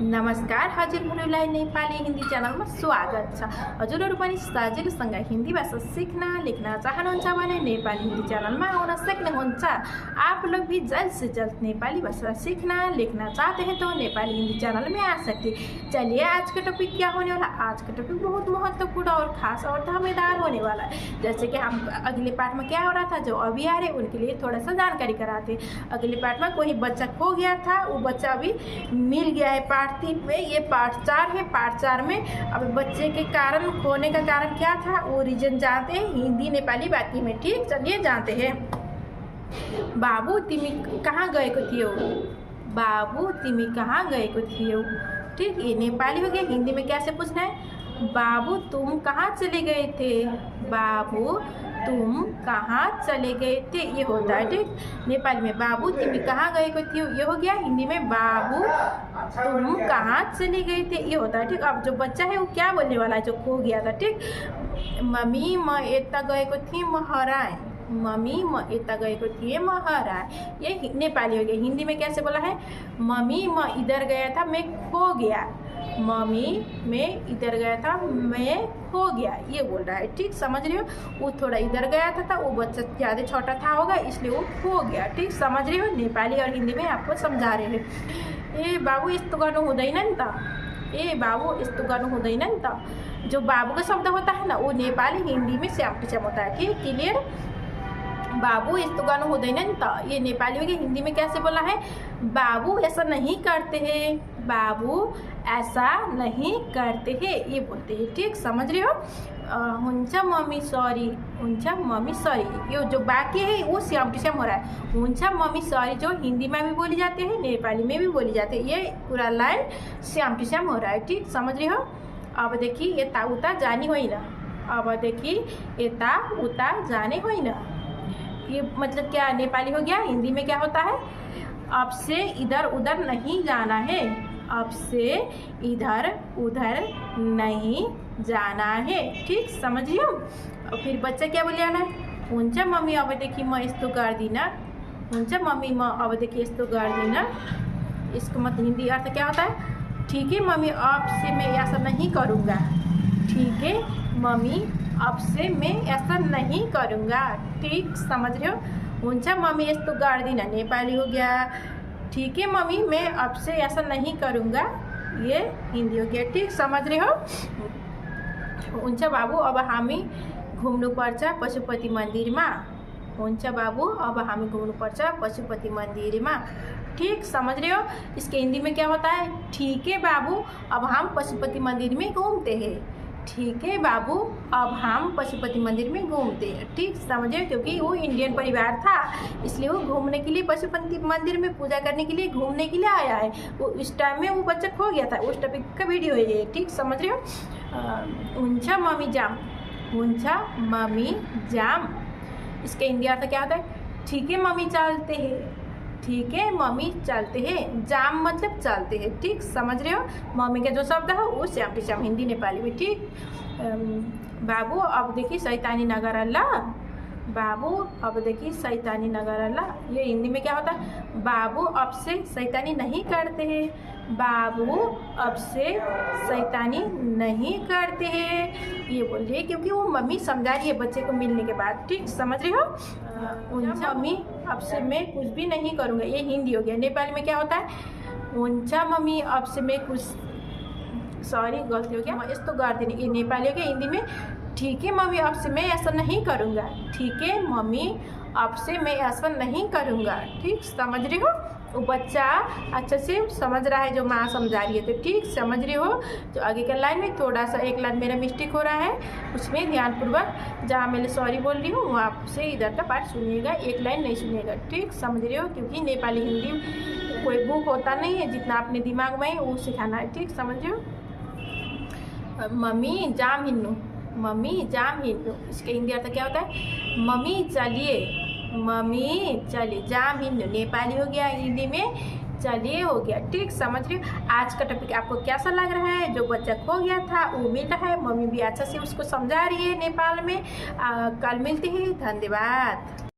नमस्कार, हजुरहरूलाई नेपाली हिन्दी च्यानलमा स्वागत छ। हजुरहरू पनि सजिलोसँग हिन्दी भाषा सीखना लिखना चाहनुहुन्छ भने नेपाली हिन्दी च्यानलमा आउन सक्नुहुन्छ। आप लोग भी जल्द से जल्द नेपाली भाषा सीखना लिखना चाहते हैं तो नेपाली हिंदी चैनल में आ सकते। चलिए आज का टॉपिक क्या होने वाला। आज का टॉपिक बहुत महत्वपूर्ण और खास और धमेदार होने वाला है। जैसे कि हम अगले पार्ट में क्या हो रहा था, जो अभी आ रहे उनके लिए थोड़ा सा जानकारी कराते। अगले पार्ट में कोई बच्चा खो गया था, वो बच्चा अभी मिल गया है। पार्ट 3 में, ये पार्ट 4 है। पार्ट 4 में अब बच्चे के कारण खोने का कारण क्या था वो रीजन जानते हैं हिंदी नेपाली बाकी में। ठीक, चलिए जानते हैं। बाबू तिमी कहाँ गएको थियो, बाबू तिमी कहाँ गएको थियो। ठीक, ये नेपाली हो गया। हिंदी में कैसे पूछना है, बाबू तुम कहाँ चले गए थे, बाबू तुम कहाँ चले गए थे, ये होता है। ठीक, नेपाली में बाबू तिमी कहाँ गएको थियो ये हो गया। हिंदी में बाबू तुम कहाँ चले गए थे ये होता है। ठीक, अब जो बच्चा है वो क्या बोलने वाला है, जो खो गया था। ठीक, मम्मी म यता गएको थिएँ म हराएँ, मम्मी म यता गएको थिएँ म हराएँ, ये नेपाली हो गया। हिंदी में कैसे बोला है, मम्मी मैं इधर गया था मैं खो गया, मम्मी मैं इधर गया था मैं खो गया, ये बोल रहा है। ठीक, समझ रहे हो। वो थोड़ा इधर गया था वो बच्चा ज़्यादा छोटा था होगा इसलिए वो खो गया। ठीक, समझ रहे हो। नेपाली और हिंदी में आपको समझा रहे हैं। ए बाबू यस्तो गर्नु हुँदैन नि त, ए बाबू यस्तो गर्नु हुँदैन नि त। जो बाबू का शब्द होता है ना वो नेपाली हिंदी में सेम टू सेम होता है। ठीक, क्लियर। बाबू यस्तो गर्नु हुँदैन नि त, ये नेपाली हो गया। हिंदी में कैसे बोला है, बाबू ऐसा नहीं करते हैं, बाबू ऐसा नहीं करते हैं, ये बोलते हैं। ठीक, समझ रहे हो। हुन्छ मम्मी सॉरी, हुन्छ मम्मी सॉरी, ये जो बाकी है वो सेम टू सेम हो रहा है। हुन्छ मम्मी सॉरी जो हिंदी में भी बोली जाती है नेपाली में भी बोली जाती है, ये पूरा लाइन सेम टू सेम हो रहा है। ठीक, समझ रहे हो। अब देखिए यता उता जानी होइन, अब देखिए यता उता जाने होइन, ये मतलब क्या नेपाली हो गया। हिंदी में क्या होता है, अब से इधर उधर नहीं जाना है, अब से इधर उधर नहीं जाना है। ठीक, समझियो। और फिर बच्चा क्या बोले आना, हुन्छ मम्मी अब देखि म यस्तो गर्दिनँ, हुन्छ मम्मी म अब देखि यस्तो गर्दिनँ। इसको मतलब हिंदी अर्थ क्या होता है, ठीक है मम्मी अब से मैं ऐसा नहीं करूँगा, ठीक है मम्मी अब से मैं ऐसा नहीं करूँगा। ठीक, समझ रहे हो। हुन्छ मम्मी यस्तो गर्दिनँ नेपाली हो गया। ठीक है मम्मी मैं अब से ऐसा नहीं करूँगा, ये हिंदी हो गया। ठीक, समझ रहे हो। हुन्छ बाबू अब हामी घुम्नुपर्छ पशुपति मन्दिरमा, हुन्छ बाबू अब हामी घुम्नुपर्छ पशुपति मन्दिरमा। ठीक, समझ रहे हो। इसके हिंदी में क्या होता है, ठीक है बाबू अब हम पशुपति मंदिर में घूमते हैं, ठीक है बाबू अब हम पशुपति मंदिर में घूमते हैं। ठीक, समझे। क्योंकि वो इंडियन परिवार था इसलिए वो घूमने के लिए पशुपति मंदिर में पूजा करने के लिए घूमने के लिए आया है। वो इस टाइम में वो बच्चा खो गया था, उस टॉपिक का वीडियो है ये। ठीक, समझ रहे हो। हुन्छ मम्मी जाम, हुन्छ मम्मी जाम, इसका हिंदी अर्थ क्या होता है, ठीक है मम्मी चलते हैं, ठीक है मम्मी चलते हैं, जाम मतलब चलते हैं। ठीक, समझ रहे हो। मम्मी का जो शब्द है वो श्याम टू श्याम हिंदी नेपाली में। ठीक, बाबू अब देखिए शैतानी नगर अल्लाह, बाबू अब देखिए शैतानी नगर अल्लाह, ये हिंदी में क्या होता है, बाबू अब से शैतानी नहीं करते हैं, बाबू अब से शैतानी नहीं करते हैं, ये बोल रही है क्योंकि वो मम्मी समझा रही है बच्चे को मिलने के बाद। ठीक, समझ रहे हो। उनसा मम्मी अब से मैं कुछ भी नहीं करूँगा, ये हिंदी हो गया। नेपाली में क्या होता है, उनसा मम्मी अब से मैं कुछ, सॉरी गलती हो गया, यस्तो गर्दिनँ, ये नेपाली हो गया। हिंदी में ठीक है मम्मी अब से मैं ऐसा नहीं करूँगा, ठीक है मम्मी अब से मैं ऐसा नहीं करूँगा। ठीक, समझ रहे हो। वो बच्चा अच्छे से समझ रहा है जो माँ समझा रही है। तो ठीक, समझ रहे हो। जो आगे का लाइन में थोड़ा सा एक लाइन मेरा मिस्टेक हो रहा है, उसमें ध्यानपूर्वक जहाँ मैं सॉरी बोल रही हूँ वहाँ से इधर का पार्ट सुनिएगा, एक लाइन नहीं सुनिएगा। ठीक, समझ रहे हो। क्योंकि नेपाली हिंदी कोई बुक होता नहीं है, जितना अपने दिमाग में है वो सिखाना है। ठीक, समझ रहे हो। मम्मी जाम हिन्नू, मम्मी जाम हिन्नू, इसका हिंदी अर्थ क्या होता है, मम्मी चलिए, मम्मी चलिए, जाम हिन्नू नेपाली हो गया। हिंदी में चलिए हो गया। ठीक, समझ रहे हो। आज का टॉपिक आपको कैसा लग रहा है, जो बच्चा खो गया था वो मिल रहा है, मम्मी भी अच्छा से उसको समझा रही है नेपाल में। कल मिलते हैं, धन्यवाद।